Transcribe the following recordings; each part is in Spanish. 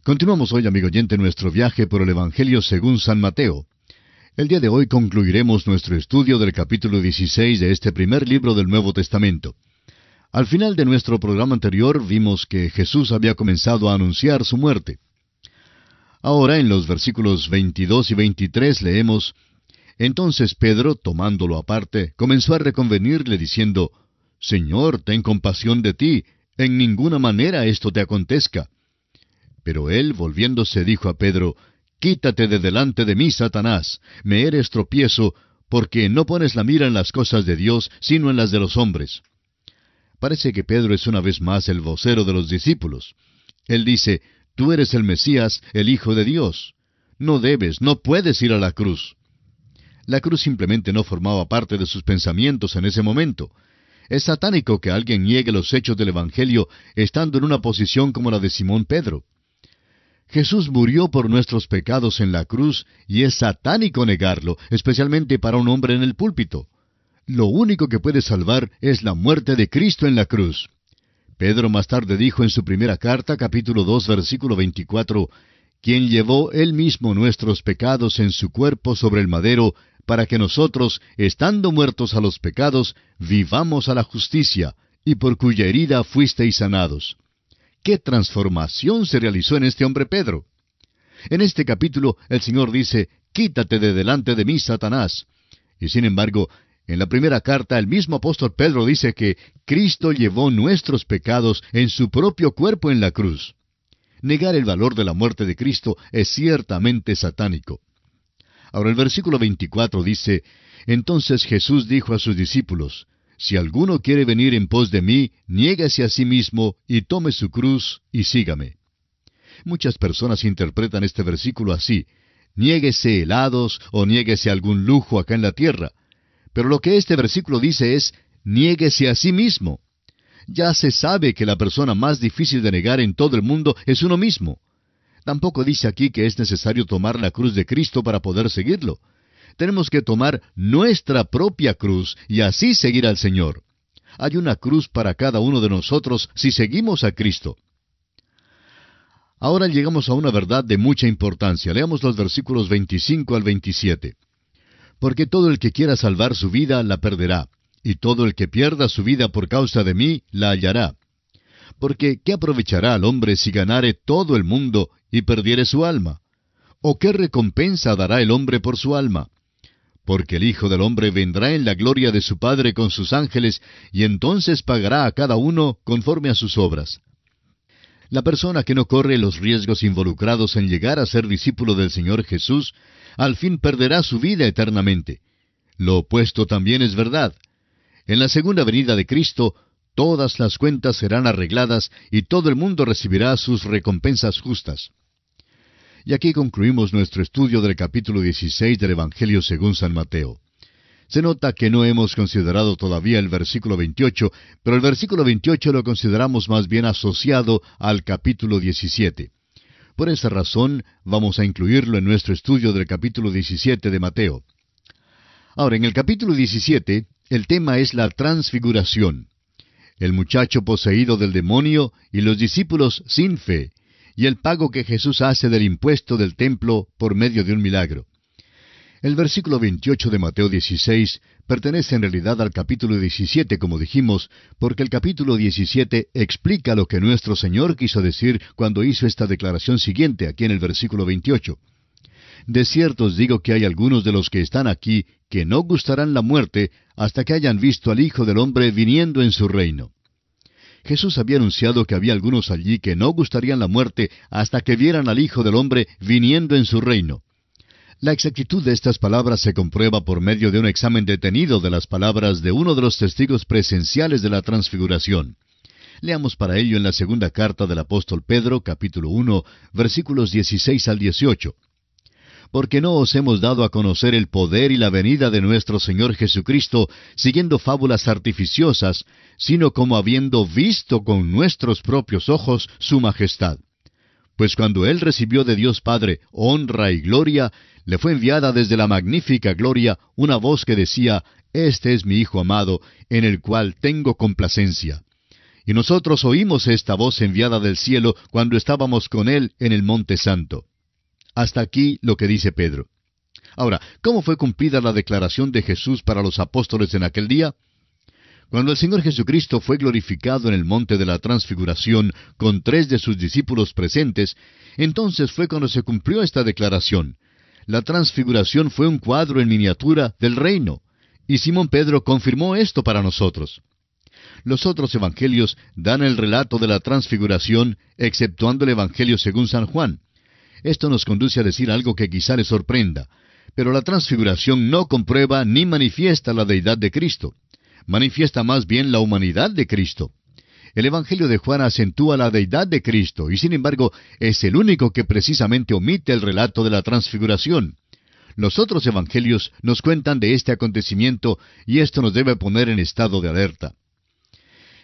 Continuamos hoy, amigo oyente, nuestro viaje por el Evangelio según San Mateo. El día de hoy concluiremos nuestro estudio del capítulo 16 de este primer libro del Nuevo Testamento. Al final de nuestro programa anterior vimos que Jesús había comenzado a anunciar su muerte. Ahora, en los versículos 22 y 23 leemos: Entonces Pedro, tomándolo aparte, comenzó a reconvenirle diciendo: Señor, ten compasión de ti, en ninguna manera esto te acontezca. Pero él, volviéndose, dijo a Pedro: Quítate de delante de mí, Satanás, me eres tropiezo, porque no pones la mira en las cosas de Dios, sino en las de los hombres. Parece que Pedro es una vez más el vocero de los discípulos. Él dice: Tú eres el Mesías, el Hijo de Dios. No debes, no puedes ir a la cruz. La cruz simplemente no formaba parte de sus pensamientos en ese momento. Es satánico que alguien niegue los hechos del Evangelio estando en una posición como la de Simón Pedro. Jesús murió por nuestros pecados en la cruz, y es satánico negarlo, especialmente para un hombre en el púlpito. Lo único que puede salvar es la muerte de Cristo en la cruz. Pedro más tarde dijo en su primera carta, capítulo 2, versículo 24, quien llevó él mismo nuestros pecados en su cuerpo sobre el madero, para que nosotros, estando muertos a los pecados, vivamos a la justicia, y por cuya herida fuisteis sanados. ¡Qué transformación se realizó en este hombre Pedro! En este capítulo el Señor dice: Quítate de delante de mí, Satanás. Y sin embargo, en la primera carta el mismo apóstol Pedro dice que Cristo llevó nuestros pecados en su propio cuerpo en la cruz. Negar el valor de la muerte de Cristo es ciertamente satánico. Ahora el versículo 24 dice: Entonces Jesús dijo a sus discípulos: Si alguno quiere venir en pos de mí, niéguese a sí mismo y tome su cruz y sígame. Muchas personas interpretan este versículo así: niéguese helados o niéguese algún lujo acá en la tierra. Pero lo que este versículo dice es: niéguese a sí mismo. Ya se sabe que la persona más difícil de negar en todo el mundo es uno mismo. Tampoco dice aquí que es necesario tomar la cruz de Cristo para poder seguirlo. Tenemos que tomar nuestra propia cruz y así seguir al Señor. Hay una cruz para cada uno de nosotros si seguimos a Cristo. Ahora llegamos a una verdad de mucha importancia. Leamos los versículos 25 al 27. Porque todo el que quiera salvar su vida la perderá, y todo el que pierda su vida por causa de mí la hallará. Porque ¿qué aprovechará al hombre si ganare todo el mundo y perdiere su alma? ¿O qué recompensa dará el hombre por su alma? Porque el Hijo del Hombre vendrá en la gloria de su Padre con sus ángeles, y entonces pagará a cada uno conforme a sus obras. La persona que no corre los riesgos involucrados en llegar a ser discípulo del Señor Jesús, al fin perderá su vida eternamente. Lo opuesto también es verdad. En la segunda venida de Cristo, todas las cuentas serán arregladas y todo el mundo recibirá sus recompensas justas. Y aquí concluimos nuestro estudio del capítulo 16 del Evangelio según San Mateo. Se nota que no hemos considerado todavía el versículo 28, pero el versículo 28 lo consideramos más bien asociado al capítulo 17. Por esa razón, vamos a incluirlo en nuestro estudio del capítulo 17 de Mateo. Ahora, en el capítulo 17, el tema es la transfiguración. El muchacho poseído del demonio y los discípulos sin fe, y el pago que Jesús hace del impuesto del templo por medio de un milagro. El versículo 28 de Mateo 16 pertenece en realidad al capítulo 17, como dijimos, porque el capítulo 17 explica lo que nuestro Señor quiso decir cuando hizo esta declaración siguiente, aquí en el versículo 28. De cierto os digo que hay algunos de los que están aquí que no gustarán la muerte hasta que hayan visto al Hijo del Hombre viniendo en su reino. Jesús había anunciado que había algunos allí que no gustarían la muerte hasta que vieran al Hijo del Hombre viniendo en su reino. La exactitud de estas palabras se comprueba por medio de un examen detenido de las palabras de uno de los testigos presenciales de la transfiguración. Leamos para ello en la segunda carta del apóstol Pedro, capítulo 1, versículos 16 al 18. Porque no os hemos dado a conocer el poder y la venida de nuestro Señor Jesucristo, siguiendo fábulas artificiosas, sino como habiendo visto con nuestros propios ojos su majestad. Pues cuando Él recibió de Dios Padre honra y gloria, le fue enviada desde la magnífica gloria una voz que decía: Este es mi Hijo amado, en el cual tengo complacencia. y nosotros oímos esta voz enviada del cielo cuando estábamos con Él en el Monte Santo. Hasta aquí lo que dice Pedro. Ahora, ¿cómo fue cumplida la declaración de Jesús para los apóstoles en aquel día? Cuando el Señor Jesucristo fue glorificado en el monte de la Transfiguración con 3 de sus discípulos presentes, entonces fue cuando se cumplió esta declaración. La Transfiguración fue un cuadro en miniatura del reino, y Simón Pedro confirmó esto para nosotros. Los otros evangelios dan el relato de la Transfiguración, exceptuando el Evangelio según San Juan. Esto nos conduce a decir algo que quizá le sorprenda, pero la Transfiguración no comprueba ni manifiesta la deidad de Cristo. Manifiesta más bien la humanidad de Cristo. El Evangelio de Juan acentúa la deidad de Cristo, y sin embargo es el único que precisamente omite el relato de la Transfiguración. Los otros evangelios nos cuentan de este acontecimiento, y esto nos debe poner en estado de alerta.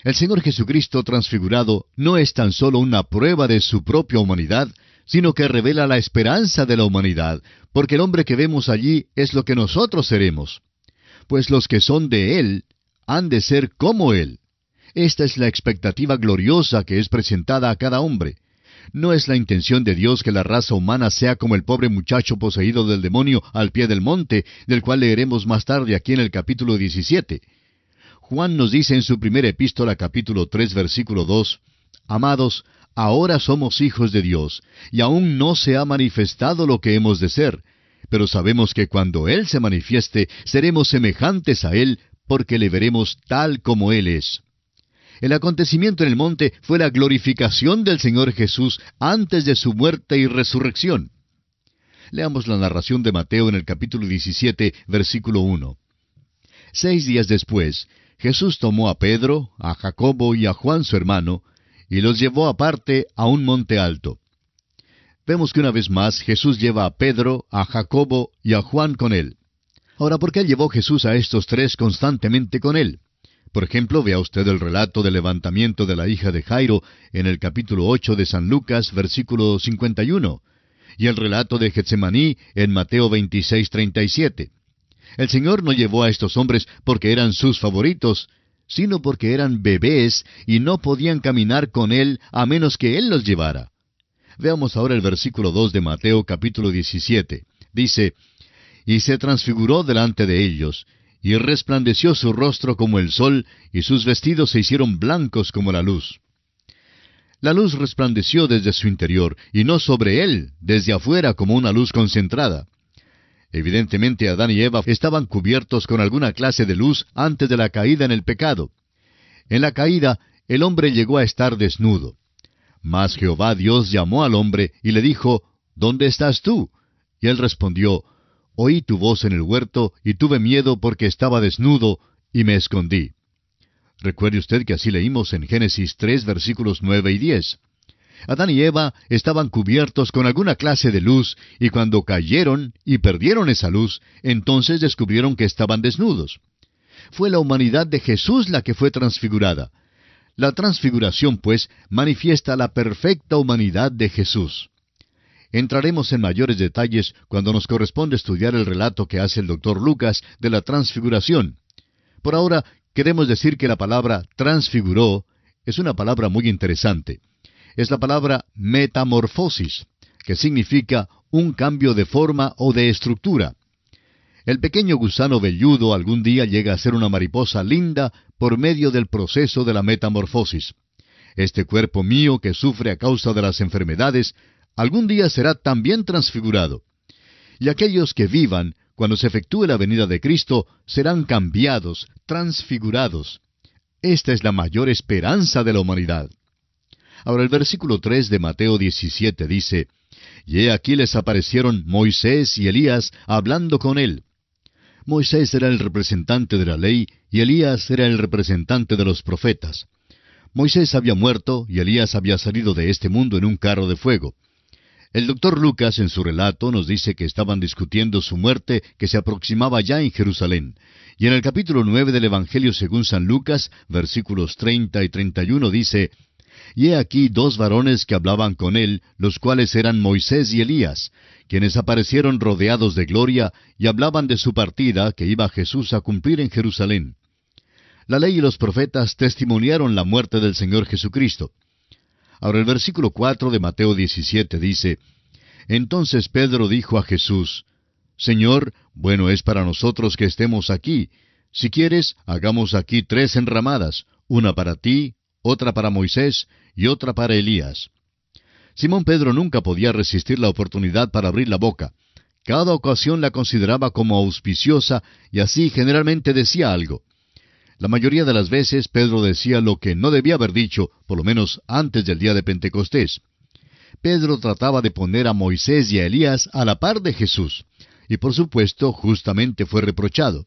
El Señor Jesucristo transfigurado no es tan solo una prueba de su propia humanidad, sino que revela la esperanza de la humanidad, porque el hombre que vemos allí es lo que nosotros seremos. Pues los que son de Él han de ser como Él. Esta es la expectativa gloriosa que es presentada a cada hombre. No es la intención de Dios que la raza humana sea como el pobre muchacho poseído del demonio al pie del monte, del cual leeremos más tarde aquí en el capítulo 17. Juan nos dice en su primera epístola, capítulo 3, versículo 2, «Amados, ahora somos hijos de Dios, y aún no se ha manifestado lo que hemos de ser, pero sabemos que cuando Él se manifieste, seremos semejantes a Él, porque le veremos tal como Él es». El acontecimiento en el monte fue la glorificación del Señor Jesús antes de su muerte y resurrección. Leamos la narración de Mateo en el capítulo 17, versículo 1. 6 días después, Jesús tomó a Pedro, a Jacobo y a Juan su hermano, y los llevó aparte a un monte alto. Vemos que una vez más Jesús lleva a Pedro, a Jacobo y a Juan con él. Ahora, ¿por qué llevó Jesús a estos 3 constantemente con él? Por ejemplo, vea usted el relato del levantamiento de la hija de Jairo en el capítulo 8 de San Lucas, versículo 51, y el relato de Getsemaní en Mateo 26:37. El Señor no llevó a estos hombres porque eran sus favoritos, sino porque eran bebés y no podían caminar con Él a menos que Él los llevara. Veamos ahora el versículo 2 de Mateo capítulo 17. Dice, «Y se transfiguró delante de ellos, y resplandeció su rostro como el sol, y sus vestidos se hicieron blancos como la luz». La luz resplandeció desde su interior, y no sobre él, desde afuera como una luz concentrada. Evidentemente Adán y Eva estaban cubiertos con alguna clase de luz antes de la caída en el pecado. En la caída, el hombre llegó a estar desnudo. Mas Jehová Dios llamó al hombre y le dijo, «¿Dónde estás tú?» Y él respondió, «Oí tu voz en el huerto, y tuve miedo porque estaba desnudo, y me escondí». Recuerde usted que así leímos en Génesis 3, versículos 9 y 10. Adán y Eva estaban cubiertos con alguna clase de luz, y cuando cayeron y perdieron esa luz, entonces descubrieron que estaban desnudos. Fue la humanidad de Jesús la que fue transfigurada. La transfiguración, pues, manifiesta la perfecta humanidad de Jesús. Entraremos en mayores detalles cuando nos corresponde estudiar el relato que hace el Dr. Lucas de la transfiguración. Por ahora, queremos decir que la palabra transfiguró es una palabra muy interesante. Es la palabra metamorfosis, que significa un cambio de forma o de estructura. El pequeño gusano velludo algún día llega a ser una mariposa linda por medio del proceso de la metamorfosis. Este cuerpo mío que sufre a causa de las enfermedades, algún día será también transfigurado. Y aquellos que vivan, cuando se efectúe la venida de Cristo, serán cambiados, transfigurados. Esta es la mayor esperanza de la humanidad. Ahora el versículo 3 de Mateo 17 dice, «Y he aquí les aparecieron Moisés y Elías hablando con él». Moisés era el representante de la ley y Elías era el representante de los profetas. Moisés había muerto y Elías había salido de este mundo en un carro de fuego. El Dr. Lucas en su relato nos dice que estaban discutiendo su muerte que se aproximaba ya en Jerusalén. Y en el capítulo 9 del Evangelio según San Lucas, versículos 30 y 31 dice, «Y he aquí 2 varones que hablaban con él, los cuales eran Moisés y Elías, quienes aparecieron rodeados de gloria, y hablaban de su partida que iba Jesús a cumplir en Jerusalén». La ley y los profetas testimoniaron la muerte del Señor Jesucristo. Ahora el versículo 4 de Mateo 17 dice, Entonces Pedro dijo a Jesús, Señor, bueno es para nosotros que estemos aquí. Si quieres, hagamos aquí 3 enramadas, una para ti, otra para Moisés y otra para Elías. Simón Pedro nunca podía resistir la oportunidad para abrir la boca. Cada ocasión la consideraba como auspiciosa y así generalmente decía algo. La mayoría de las veces Pedro decía lo que no debía haber dicho, por lo menos antes del día de Pentecostés. Pedro trataba de poner a Moisés y a Elías a la par de Jesús, y por supuesto justamente fue reprochado.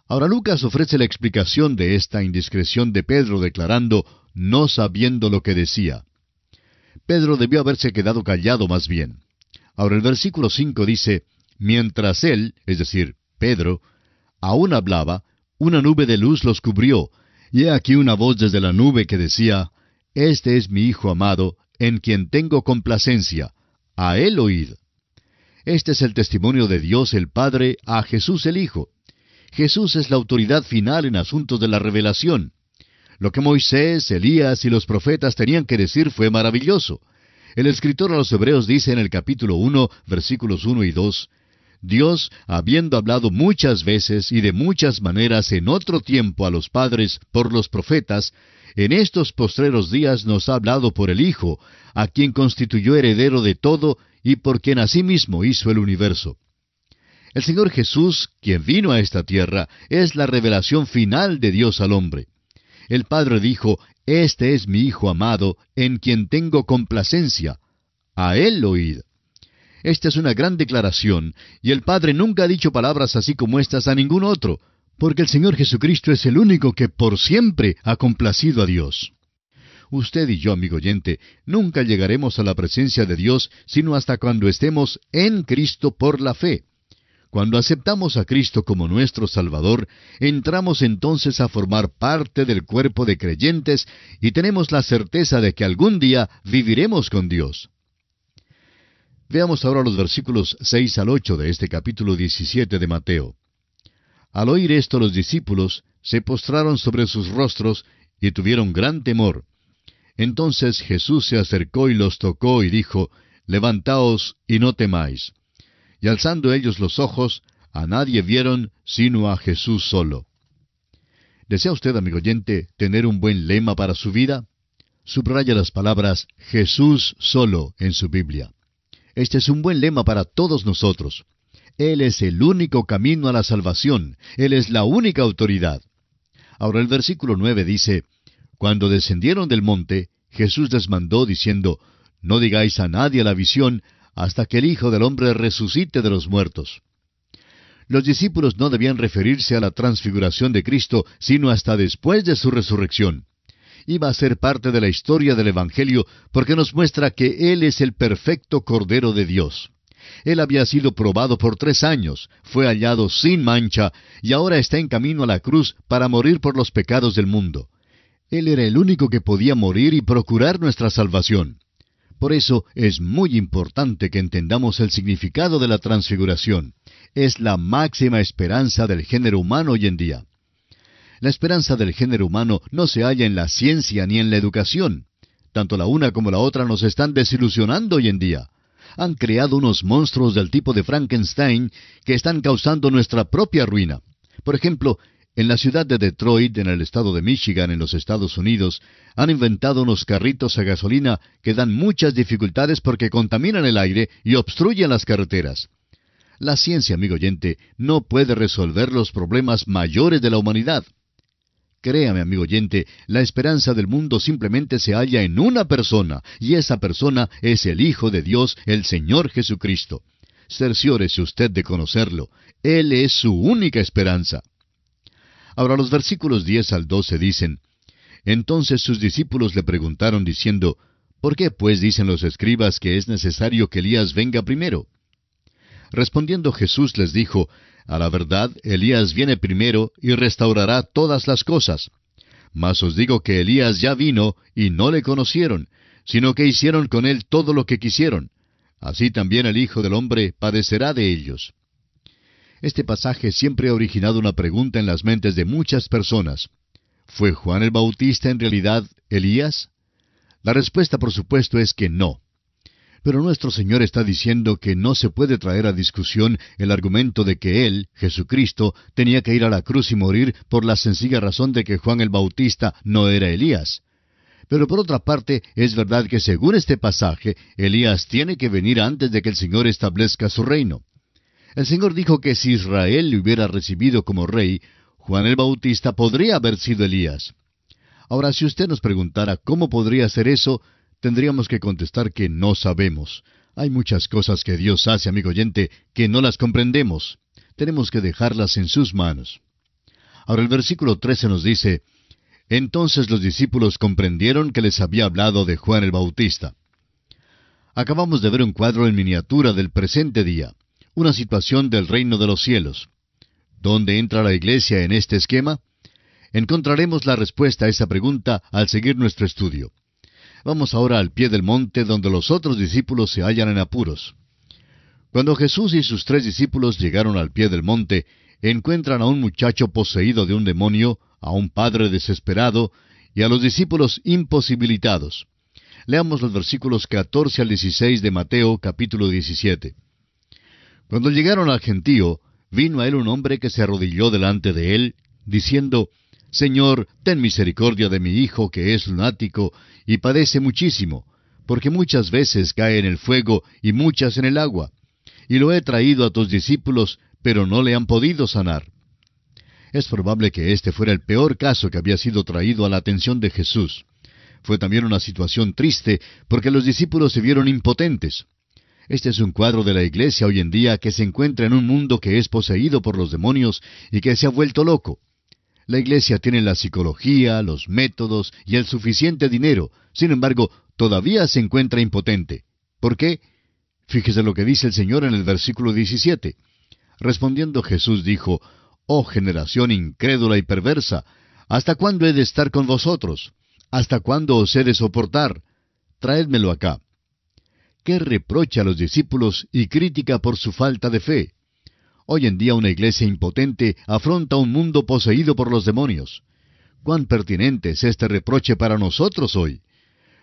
Ahora Lucas ofrece la explicación de esta indiscreción de Pedro declarando, no sabiendo lo que decía. Pedro debió haberse quedado callado más bien. Ahora el versículo 5 dice, Mientras él, es decir, Pedro, aún hablaba, una nube de luz los cubrió, y he aquí una voz desde la nube que decía, Este es mi Hijo amado, en quien tengo complacencia, a él oíd. Este es el testimonio de Dios el Padre a Jesús el Hijo. Jesús es la autoridad final en asuntos de la revelación. Lo que Moisés, Elías y los profetas tenían que decir fue maravilloso. El escritor a los Hebreos dice en el capítulo 1, versículos 1 y 2, Dios, habiendo hablado muchas veces y de muchas maneras en otro tiempo a los padres por los profetas, en estos postreros días nos ha hablado por el Hijo, a quien constituyó heredero de todo y por quien asimismo hizo el universo. El Señor Jesús, quien vino a esta tierra, es la revelación final de Dios al hombre. El Padre dijo, Este es mi Hijo amado, en quien tengo complacencia. A él oíd. Esta es una gran declaración, y el Padre nunca ha dicho palabras así como estas a ningún otro, porque el Señor Jesucristo es el único que por siempre ha complacido a Dios. Usted y yo, amigo oyente, nunca llegaremos a la presencia de Dios sino hasta cuando estemos en Cristo por la fe. Cuando aceptamos a Cristo como nuestro Salvador, entramos entonces a formar parte del cuerpo de creyentes y tenemos la certeza de que algún día viviremos con Dios. Veamos ahora los versículos 6 al 8 de este capítulo 17 de Mateo. Al oír esto los discípulos se postraron sobre sus rostros y tuvieron gran temor. Entonces Jesús se acercó y los tocó y dijo, Levantaos y no temáis. Y alzando ellos los ojos, a nadie vieron sino a Jesús solo. ¿Desea usted, amigo oyente, tener un buen lema para su vida? Subraya las palabras Jesús solo en su Biblia. Este es un buen lema para todos nosotros. Él es el único camino a la salvación. Él es la única autoridad. Ahora el versículo 9 dice, Cuando descendieron del monte, Jesús les mandó diciendo, No digáis a nadie la visión, hasta que el Hijo del Hombre resucite de los muertos. Los discípulos no debían referirse a la transfiguración de Cristo, sino hasta después de su resurrección. Iba a ser parte de la historia del Evangelio porque nos muestra que Él es el perfecto Cordero de Dios. Él había sido probado por 3 años, fue hallado sin mancha, y ahora está en camino a la cruz para morir por los pecados del mundo. Él era el único que podía morir y procurar nuestra salvación. Por eso es muy importante que entendamos el significado de la transfiguración. Es la máxima esperanza del género humano hoy en día. La esperanza del género humano no se halla en la ciencia ni en la educación. Tanto la una como la otra nos están desilusionando hoy en día. Han creado unos monstruos del tipo de Frankenstein que están causando nuestra propia ruina. Por ejemplo, en la ciudad de Detroit, en el estado de Michigan, en los Estados Unidos, han inventado unos carritos a gasolina que dan muchas dificultades porque contaminan el aire y obstruyen las carreteras. La ciencia, amigo oyente, no puede resolver los problemas mayores de la humanidad. Créame, amigo oyente, la esperanza del mundo simplemente se halla en una persona, y esa persona es el Hijo de Dios, el Señor Jesucristo. Cerciórese usted de conocerlo. Él es su única esperanza. Ahora los versículos 10 al 12 dicen, Entonces sus discípulos le preguntaron diciendo, ¿Por qué pues dicen los escribas que es necesario que Elías venga primero? Respondiendo Jesús les dijo, A la verdad, Elías viene primero y restaurará todas las cosas. Mas os digo que Elías ya vino y no le conocieron, sino que hicieron con él todo lo que quisieron. Así también el Hijo del Hombre padecerá de ellos. Este pasaje siempre ha originado una pregunta en las mentes de muchas personas. ¿Fue Juan el Bautista en realidad Elías? La respuesta, por supuesto, es que no. Pero nuestro Señor está diciendo que no se puede traer a discusión el argumento de que Él, Jesucristo, tenía que ir a la cruz y morir por la sencilla razón de que Juan el Bautista no era Elías. Pero por otra parte, es verdad que según este pasaje, Elías tiene que venir antes de que el Señor establezca su reino. El Señor dijo que si Israel le hubiera recibido como rey, Juan el Bautista podría haber sido Elías. Ahora, si usted nos preguntara cómo podría ser eso, tendríamos que contestar que no sabemos. Hay muchas cosas que Dios hace, amigo oyente, que no las comprendemos. Tenemos que dejarlas en sus manos. Ahora el versículo 13 nos dice, entonces los discípulos comprendieron que les había hablado de Juan el Bautista. Acabamos de ver un cuadro en miniatura del presente día, una situación del reino de los cielos. ¿Dónde entra la iglesia en este esquema? Encontraremos la respuesta a esa pregunta al seguir nuestro estudio. Vamos ahora al pie del monte donde los otros discípulos se hallan en apuros. Cuando Jesús y sus 3 discípulos llegaron al pie del monte, encuentran a un muchacho poseído de un demonio, a un padre desesperado y a los discípulos imposibilitados. Leamos los versículos 14 al 16 de Mateo capítulo 17. Cuando llegaron al gentío, vino a él un hombre que se arrodilló delante de él, diciendo, Señor, ten misericordia de mi hijo que es lunático y padece muchísimo, porque muchas veces cae en el fuego y muchas en el agua. Y lo he traído a tus discípulos, pero no le han podido sanar. Es probable que este fuera el peor caso que había sido traído a la atención de Jesús. Fue también una situación triste, porque los discípulos se vieron impotentes. Este es un cuadro de la iglesia hoy en día que se encuentra en un mundo que es poseído por los demonios y que se ha vuelto loco. La iglesia tiene la psicología, los métodos y el suficiente dinero. Sin embargo, todavía se encuentra impotente. ¿Por qué? Fíjese lo que dice el Señor en el versículo 17. Respondiendo Jesús dijo, «Oh generación incrédula y perversa, ¿hasta cuándo he de estar con vosotros? ¿Hasta cuándo os he de soportar? Traédmelo acá». ¿Qué reproche a los discípulos y crítica por su falta de fe? Hoy en día una iglesia impotente afronta un mundo poseído por los demonios. ¿Cuán pertinente es este reproche para nosotros hoy?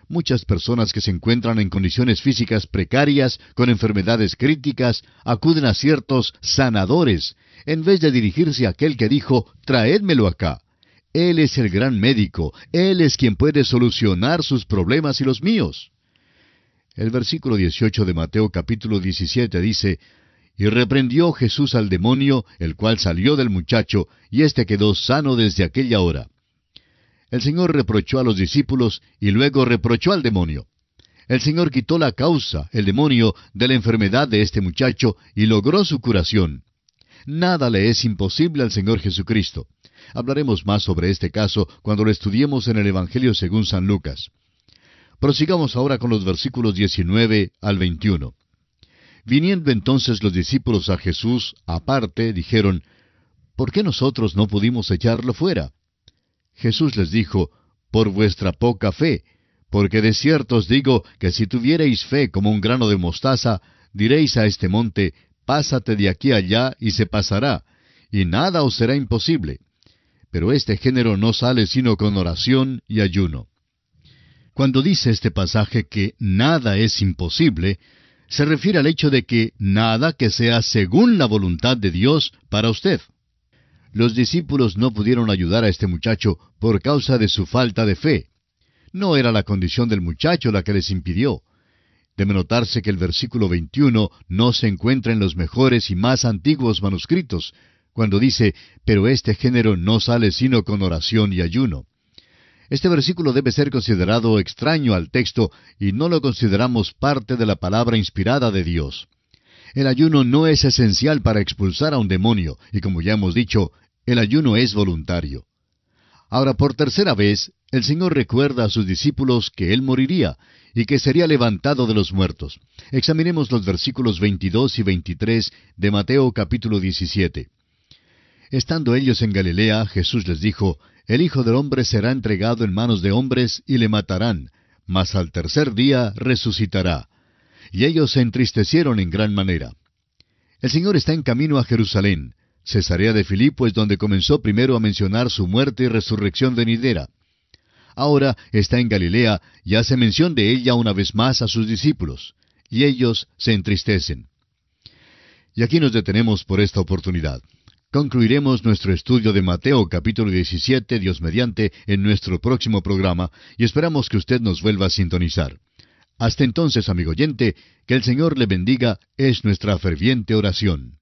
Muchas personas que se encuentran en condiciones físicas precarias, con enfermedades críticas, acuden a ciertos sanadores, en vez de dirigirse a aquel que dijo, «Traédmelo acá». Él es el gran médico, Él es quien puede solucionar sus problemas y los míos. El versículo 18 de Mateo capítulo 17 dice, «Y reprendió Jesús al demonio, el cual salió del muchacho, y éste quedó sano desde aquella hora». El Señor reprochó a los discípulos y luego reprochó al demonio. El Señor quitó la causa, el demonio, de la enfermedad de este muchacho y logró su curación. Nada le es imposible al Señor Jesucristo. Hablaremos más sobre este caso cuando lo estudiemos en el Evangelio según San Lucas. Prosigamos ahora con los versículos 19 al 21. Viniendo entonces los discípulos a Jesús, aparte, dijeron, «¿Por qué nosotros no pudimos echarlo fuera?» Jesús les dijo, «Por vuestra poca fe, porque de cierto os digo que si tuviereis fe como un grano de mostaza, diréis a este monte, pásate de aquí allá, y se pasará, y nada os será imposible. Pero este género no sale sino con oración y ayuno». Cuando dice este pasaje que nada es imposible, se refiere al hecho de que nada que sea según la voluntad de Dios para usted. Los discípulos no pudieron ayudar a este muchacho por causa de su falta de fe. No era la condición del muchacho la que les impidió. Debe notarse que el versículo 21 no se encuentra en los mejores y más antiguos manuscritos, cuando dice, «Pero este género no sale sino con oración y ayuno». Este versículo debe ser considerado extraño al texto y no lo consideramos parte de la palabra inspirada de Dios. El ayuno no es esencial para expulsar a un demonio, y como ya hemos dicho, el ayuno es voluntario. Ahora, por tercera vez, el Señor recuerda a sus discípulos que Él moriría, y que sería levantado de los muertos. Examinemos los versículos 22 y 23 de Mateo capítulo 17. Estando ellos en Galilea, Jesús les dijo, «El Hijo del Hombre será entregado en manos de hombres y le matarán, mas al tercer día resucitará». Y ellos se entristecieron en gran manera. El Señor está en camino a Jerusalén. Cesarea de Filipo es donde comenzó primero a mencionar su muerte y resurrección venidera. Ahora está en Galilea y hace mención de ella una vez más a sus discípulos, y ellos se entristecen. Y aquí nos detenemos por esta oportunidad. Concluiremos nuestro estudio de Mateo capítulo 17, Dios mediante, en nuestro próximo programa, y esperamos que usted nos vuelva a sintonizar. Hasta entonces, amigo oyente, que el Señor le bendiga, es nuestra ferviente oración.